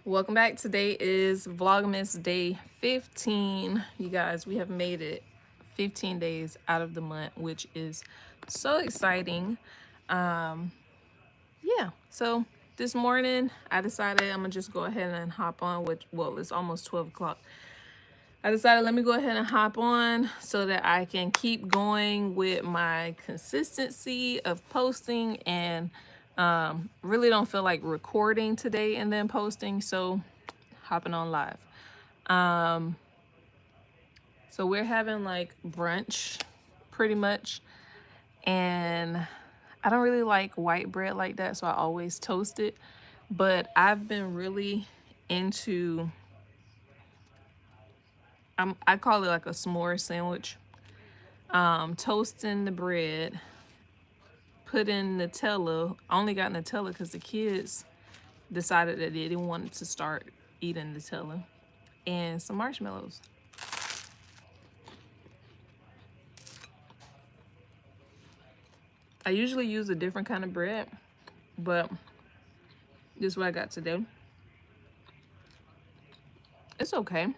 Welcome back. Today is Vlogmas day 15. You guys, we have made it 15 days out of the month, which is so exciting. Yeah, so this morning I decided I'm gonna just go ahead and hop on, which, well, it's almost 12 o'clock. I decided let me go ahead and hop on so that I can keep going with my consistency of posting and really don't feel like recording today and then posting, so hopping on live. So we're having like brunch pretty much, and I don't really like white bread like that, so I always toast it. But I've been really into I call it like a s'more sandwich. Toasting the bread, put in Nutella. I only got Nutella because the kids decided that they didn't want to start eating Nutella, and some marshmallows. I usually use a different kind of bread, but this is what I got today. It's okay.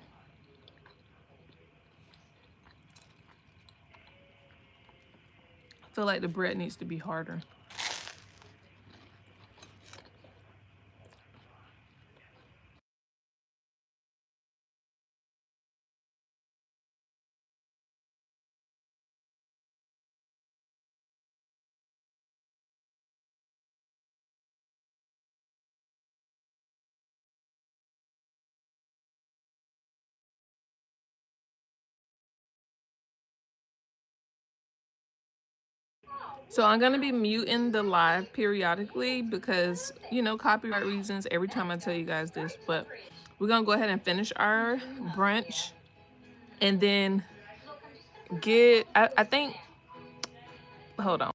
I feel like the bread needs to be harder. So I'm gonna be muting the live periodically because, copyright reasons every time I tell you guys this, but we're gonna go ahead and finish our brunch and then I think, hold on.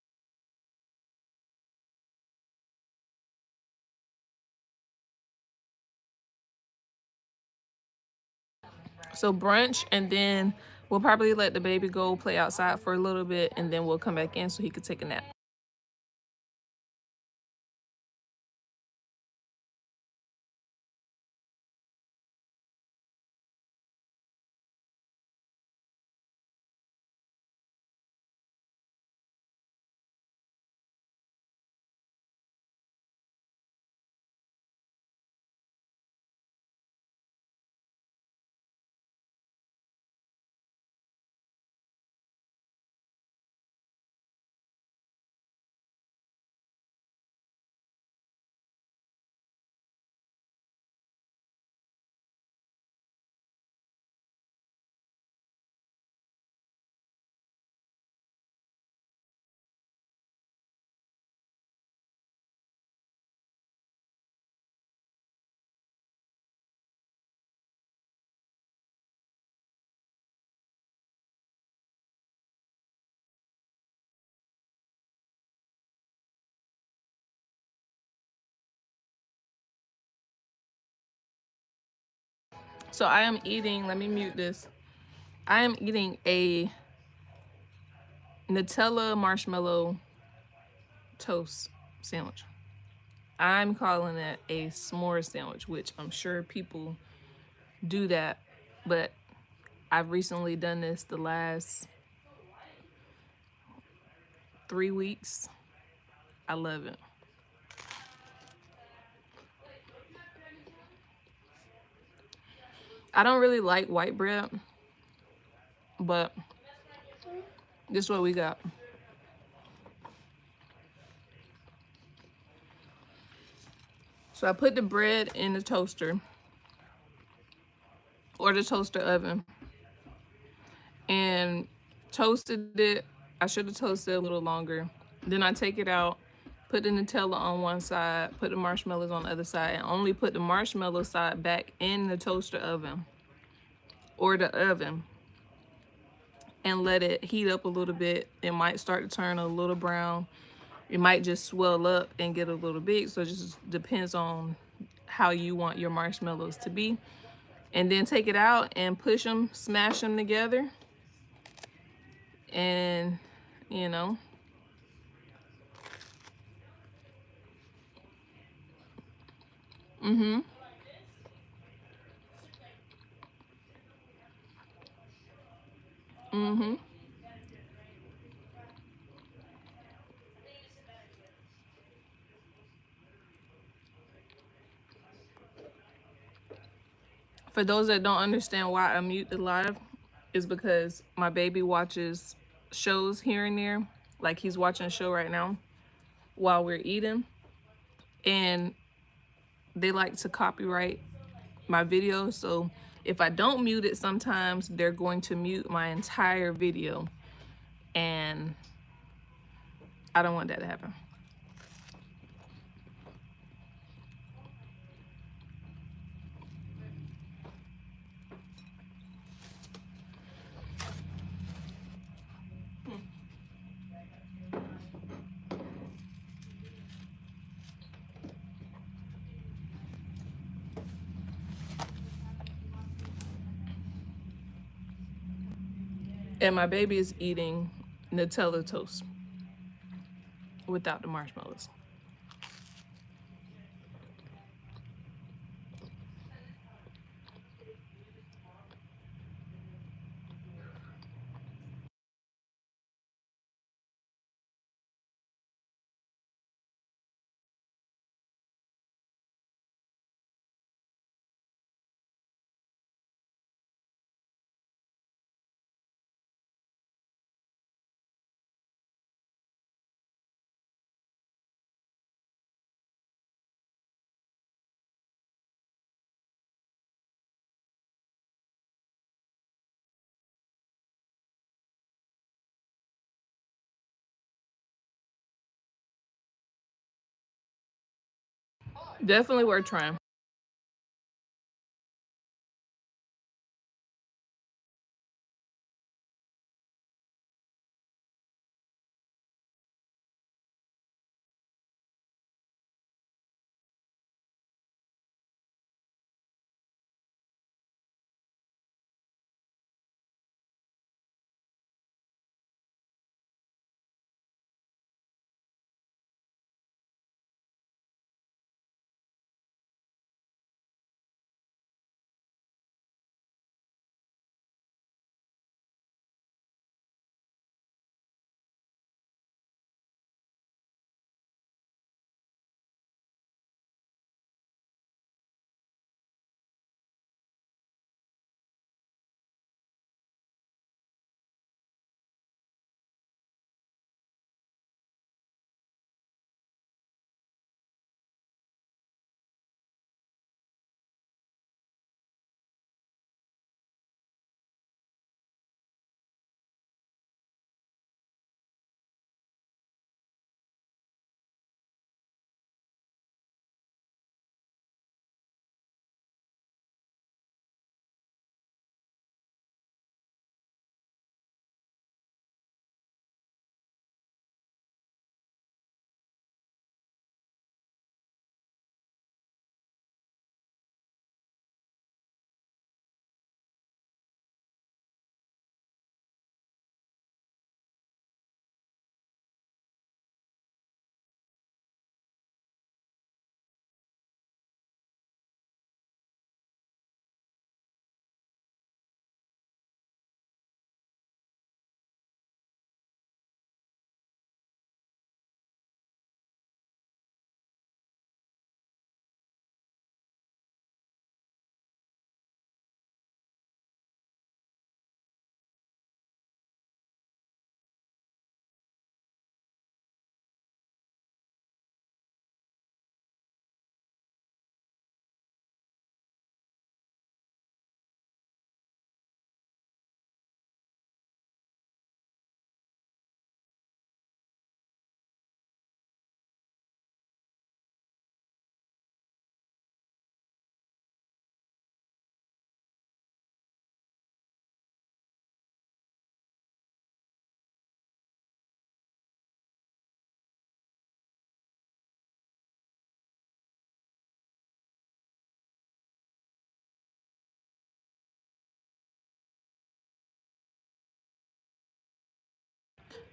So brunch, and then we'll probably let the baby go play outside for a little bit, and then we'll come back in so he could take a nap. So I am eating, let me mute this. I am eating a Nutella marshmallow toast sandwich. I'm calling it a s'more sandwich, which I'm sure people do that, but I've recently done this the last 3 weeks. I love it. I don't really like white bread, but this is what we got. So I put the bread in the toaster or the toaster oven and toasted it. I should have toasted it a little longer. Then I take it out, put the Nutella on one side, put the marshmallows on the other side, and only put the marshmallow side back in the toaster oven or the oven and let it heat up a little bit. It might start to turn a little brown. It might just swell up and get a little big. So it just depends on how you want your marshmallows to be. And then take it out and push them, smash them together. And, you know, Mm-hmm. For those that don't understand why I mute the live, is because my baby watches shows here and there. Like he's watching a show right now while we're eating. And they like to copyright my video. So if I don't mute it, sometimes they're going to mute my entire video. And I don't want that to happen. And my baby is eating Nutella toast without the marshmallows. Definitely worth trying.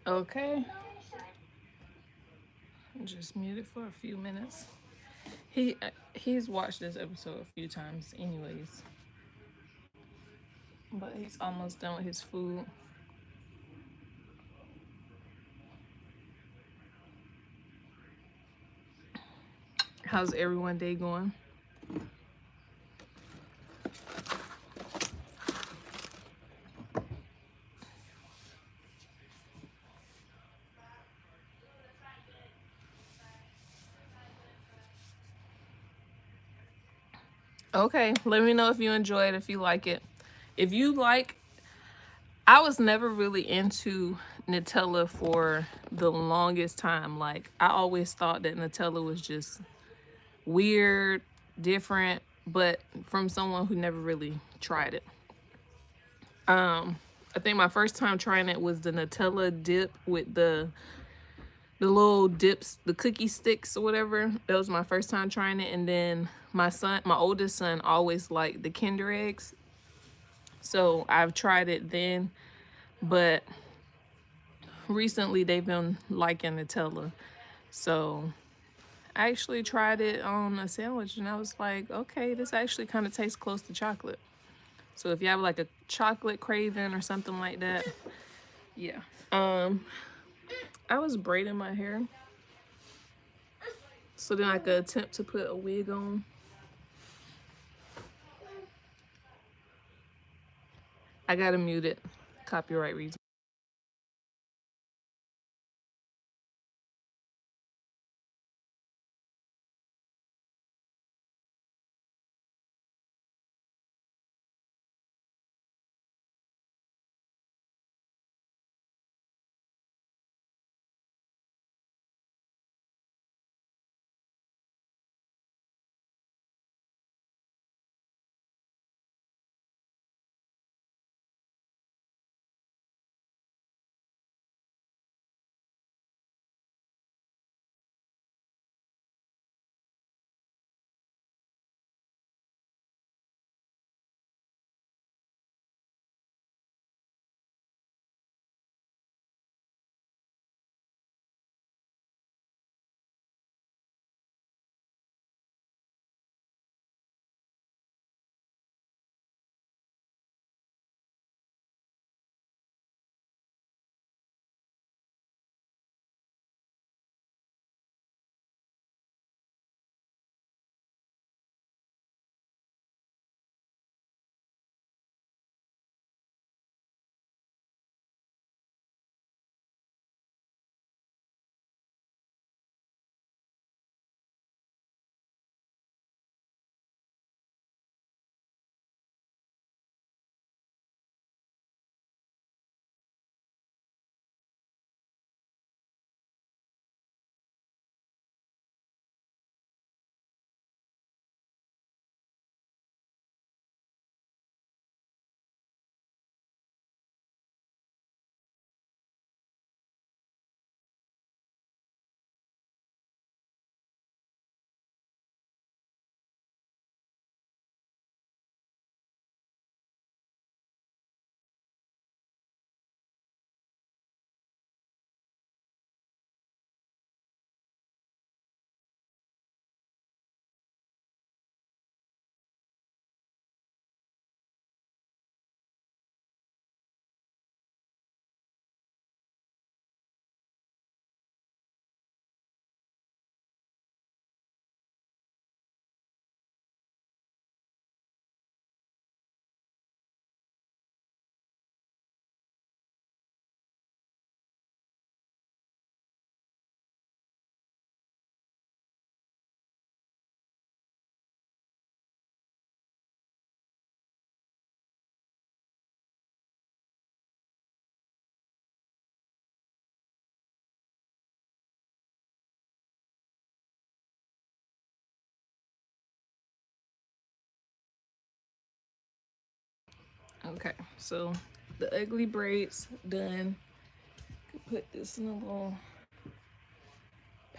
Okay. Just mute it for a few minutes. He's watched this episode a few times anyways. But he's almost done with his food. How's everyone day going? Okay, let me know if you enjoy it, if you like it. If you like, I was never really into Nutella for the longest time. Like, I always thought that Nutella was just weird, different, but from someone who never really tried it. I think my first time trying it was the Nutella dip with the little dips, the cookie sticks or whatever. That was my first time trying it. And then my oldest son always liked the Kinder eggs. So I've tried it then, but recently they've been liking Nutella. So I actually tried it on a sandwich and I was like, okay, this actually kind of tastes close to chocolate. So if you have like a chocolate craving or something like that, yeah. I was braiding my hair so then I could attempt to put a wig on. I gotta mute it, copyright reason. Okay, so the ugly braids done. Put this in a little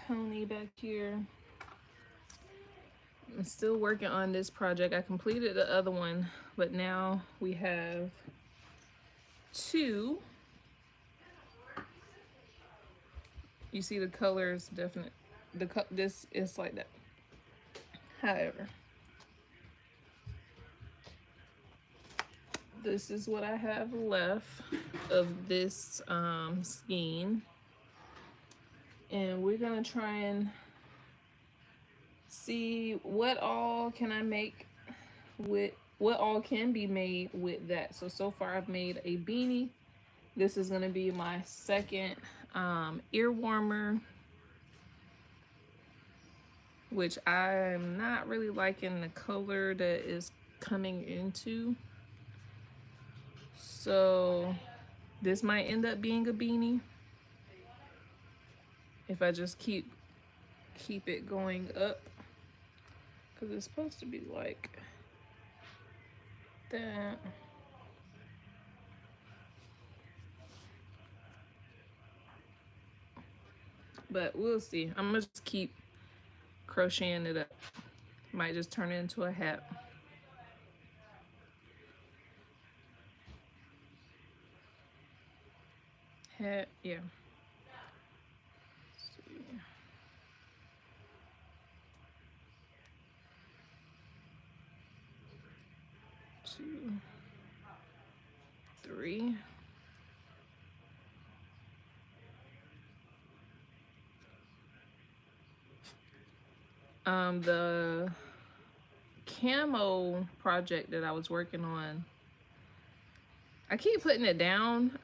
pony back here. I'm still working on this project. I completed the other one, but now we have two. You see the colors definite. This is like that. However, this is what I have left of this skein, and we're gonna try and see what all can I make with, what all can be made with that. So far I've made a beanie. This is going to be my second ear warmer, which I'm not really liking the color that is coming into. So this might end up being a beanie if I just keep it going up, because it's supposed to be like that. But we'll see. I'm gonna just keep crocheting it up. Might just turn it into a hat. Hat, yeah. Let's see. 2, 3. The camo project that I was working on, I keep putting it down.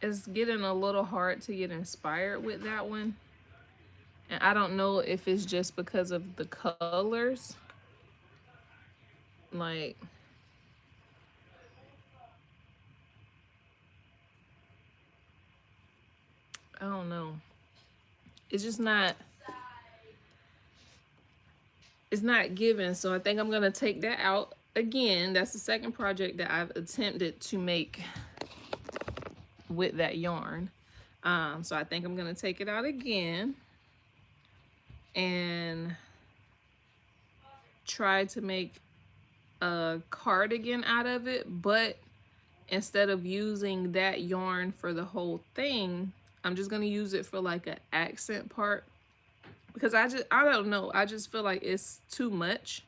It's getting a little hard to get inspired with that one. And I don't know if it's just because of the colors. Like, I don't know. It's just not, it's not given. So I think I'm going to take that out again. That's the second project that I've attempted to make with that yarn. So I think I'm going to take it out again and try to make a cardigan out of it, but instead of using that yarn for the whole thing, I'm just going to use it for like an accent part, because I don't know, I just feel like it's too much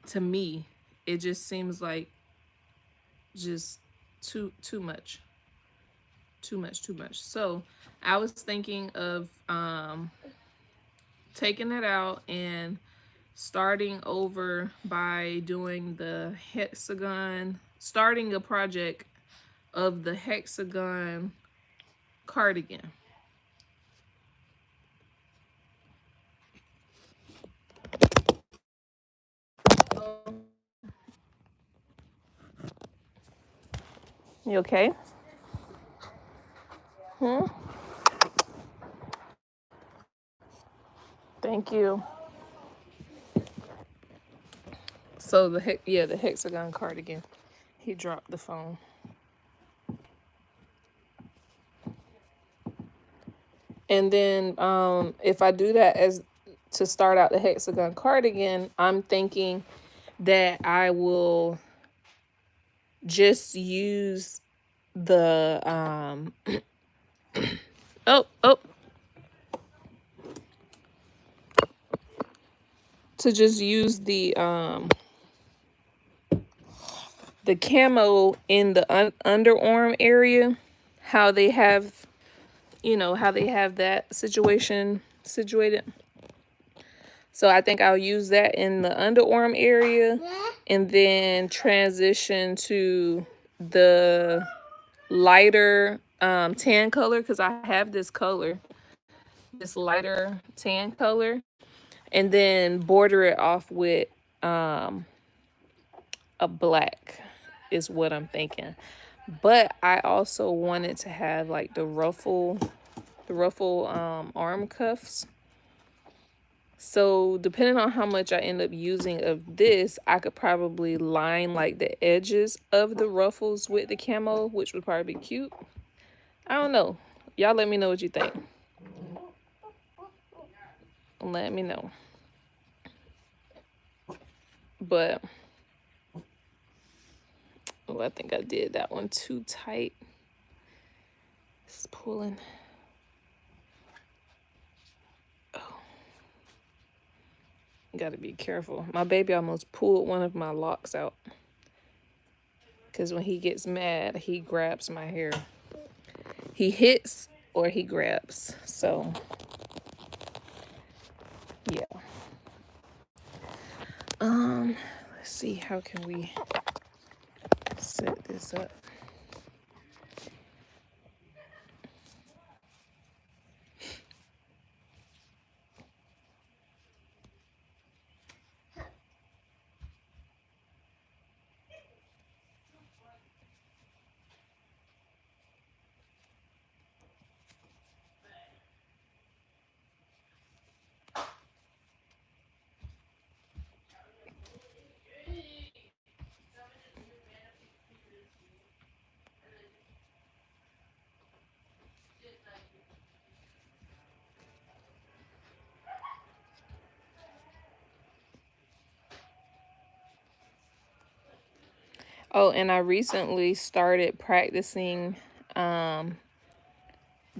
to me. It just seems like just too much. So I was thinking of taking it out and starting over by doing the hexagon, starting a project of the hexagon cardigan. You okay? Thank you. So the hexagon cardigan. He dropped the phone. And then if I do that as to start out the hexagon cardigan, I'm thinking that I will just use the to just use the camo in the underarm area, how they have, how they have that situation situated. So I think I'll use that in the underarm area and then transition to the lighter tan color, because I have this color, this lighter tan color, and then border it off with a black is what I'm thinking. But I also wanted to have like the ruffle arm cuffs. So depending on how much I end up using of this, I could probably line like the edges of the ruffles with the camo, which would probably be cute. I don't know. Y'all let me know what you think. Let me know. But oh, I think I did that one too tight. It's pulling. Oh. Gotta be careful. My baby almost pulled one of my locks out. Because when he gets mad, he grabs my hair. He hits or he grabs. So Yeah. Let's see, how can we set this up? Oh, and I recently started practicing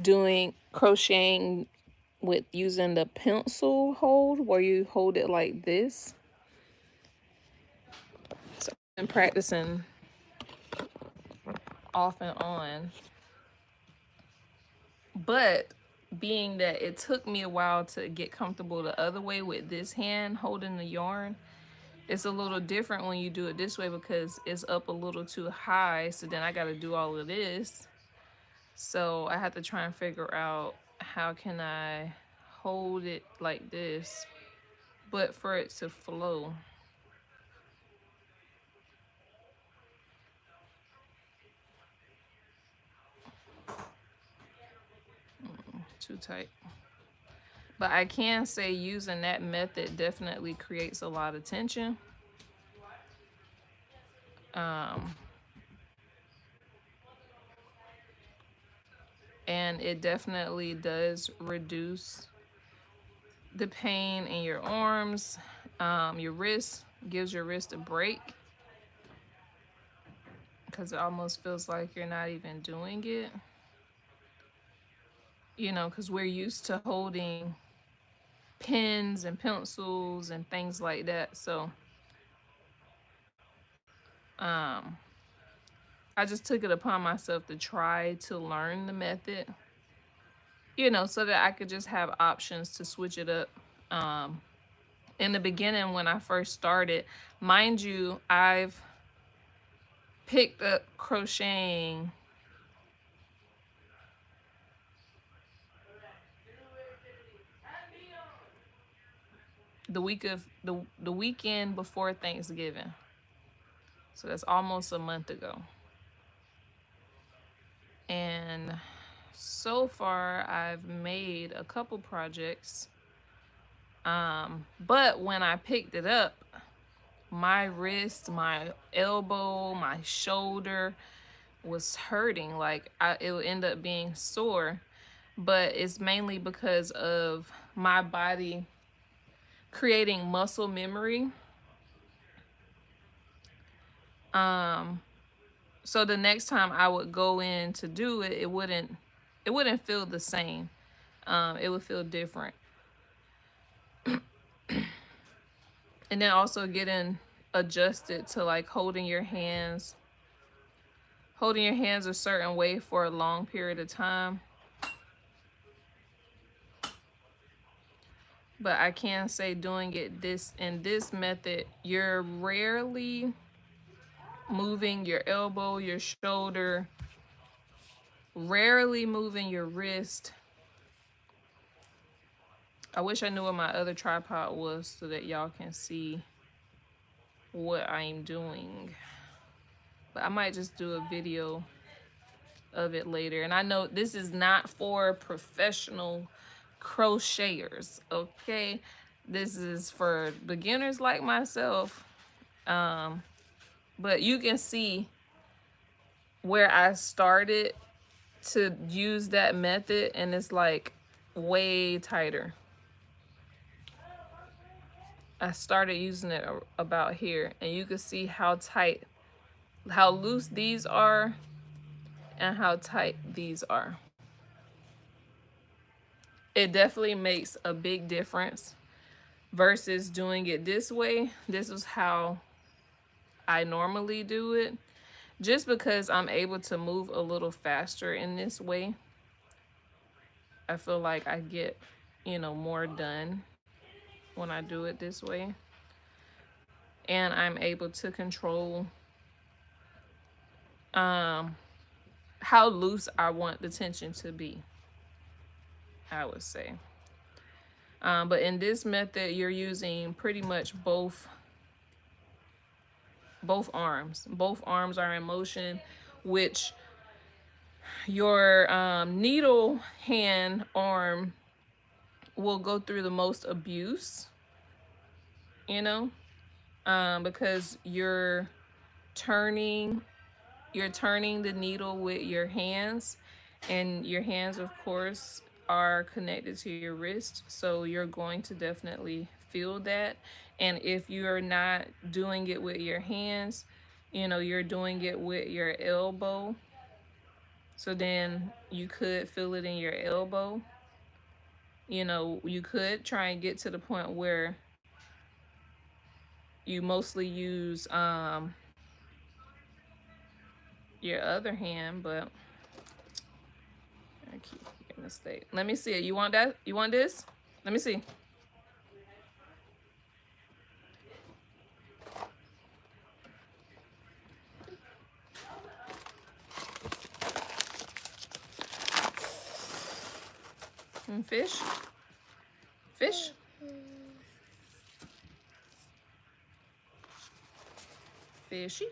doing crocheting with using the pencil hold, where you hold it like this. So I've been practicing off and on. But being that it took me a while to get comfortable the other way with this hand holding the yarn, it's a little different when you do it this way because it's up a little too high. So then I got to do all of this. So I have to try and figure out how can I hold it like this, but for it to flow. Too tight. But I can say using that method definitely creates a lot of tension. And it definitely does reduce the pain in your arms, your wrist, gives your wrist a break because it almost feels like you're not even doing it. You know, because we're used to holding pens and pencils and things like that. So I just took it upon myself to try to learn the method, you know, so that I could just have options to switch it up. In the beginning, when I first started, mind you, I've picked up crocheting the weekend before Thanksgiving. So that's almost a month ago. And so far I've made a couple projects. But when I picked it up, my wrist, my elbow, my shoulder was hurting. Like it would end up being sore. But it's mainly because of my body creating muscle memory. So the next time I would go in to do it, it wouldn't feel the same. It would feel different. And then also getting adjusted to like holding your hands a certain way for a long period of time. But I can say doing it in this method, you're rarely moving your elbow, your shoulder, rarely moving your wrist. I wish I knew what my other tripod was so that y'all can see what I'm doing. But I might just do a video of it later. And I know this is not for professional crocheters, okay? This is for beginners like myself. But you can see where I started to use that method, and it's like way tighter. I started using it about here, and you can see how tight, how loose these are and how tight these are. It definitely makes a big difference versus doing it this way. This is how I normally do it, just because I'm able to move a little faster in this way. I feel like I get, you know, more done. when I do it this way. And I'm able to control how loose I want the tension to be, I would say. But in this method, you're using pretty much both arms. Both arms are in motion, which your needle hand arm will go through the most abuse, you know, because you're turning the needle with your hands, and your hands, of course, are connected to your wrist, so you're going to definitely feel that. And if you're not doing it with your hands, you know, you're doing it with your elbow, so then you could feel it in your elbow. You know, you could try and get to the point where you mostly use your other hand, but I keep making a mistake. Let me see it. You want that? You want this? Let me see. Fish? Fish? Fishy?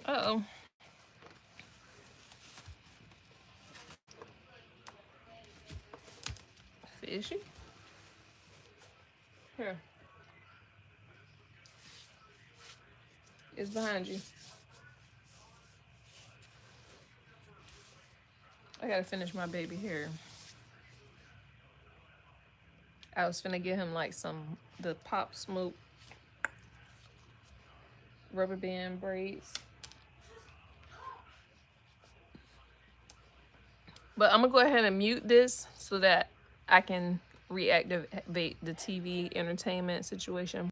Uh-oh. Fishy? Here. It's behind you. I gotta finish my baby hair. I was finna get him like the Pop Smoke rubber band braids. But I'm gonna go ahead and mute this so that I can reactivate the TV entertainment situation.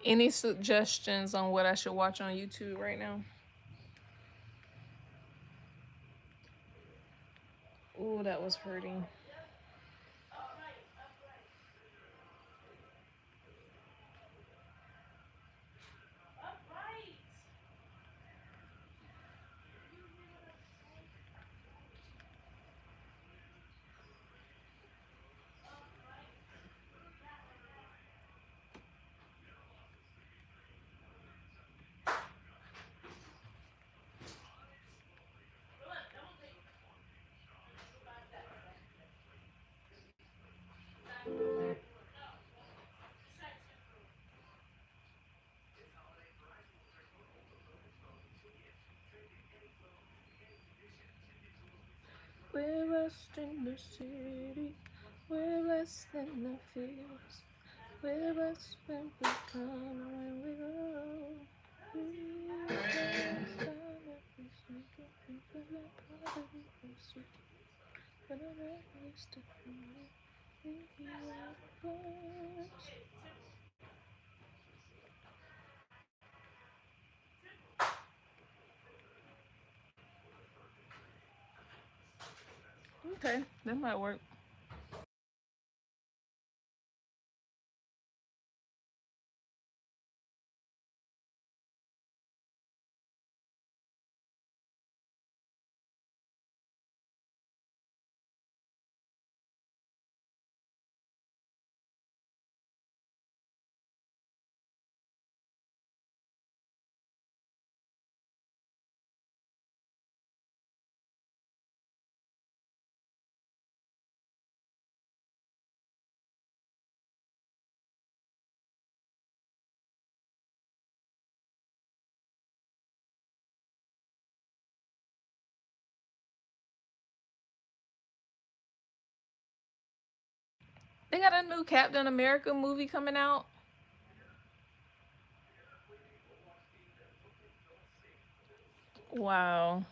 Any suggestions on what I should watch on YouTube right now? Ooh, that was hurting. We're lost in the city. We're less than the fields. We're lost when we come and when we go. We lost time every second. We feel like part of the city. But I'm not used to feeling. We are lost. Okay, that might work. They got a new Captain America movie coming out. Wow.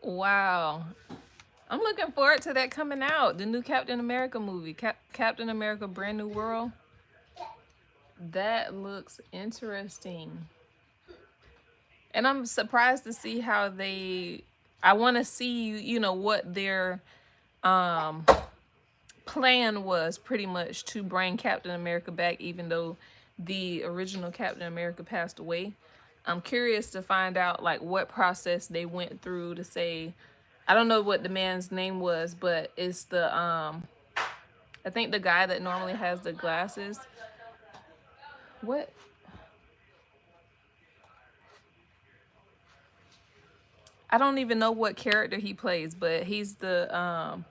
Wow. I'm looking forward to that coming out. The new Captain America movie, Captain America Brand New World. That looks interesting. And I'm surprised to see how they I want to see, what their um plan was pretty much to bring Captain America back even though the original Captain America passed away. I'm curious to find out like what process they went through to say I don't know what the man's name was, but it's the I think the guy that normally has the glasses. What? I don't even know what character he plays, but he's one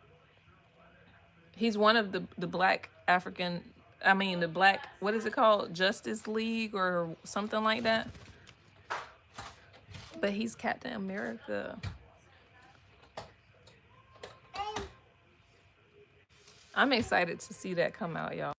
of the black African I mean the black what is it called? Justice League or something like that. But he's Captain America. I'm excited to see that come out, y'all.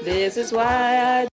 This is why I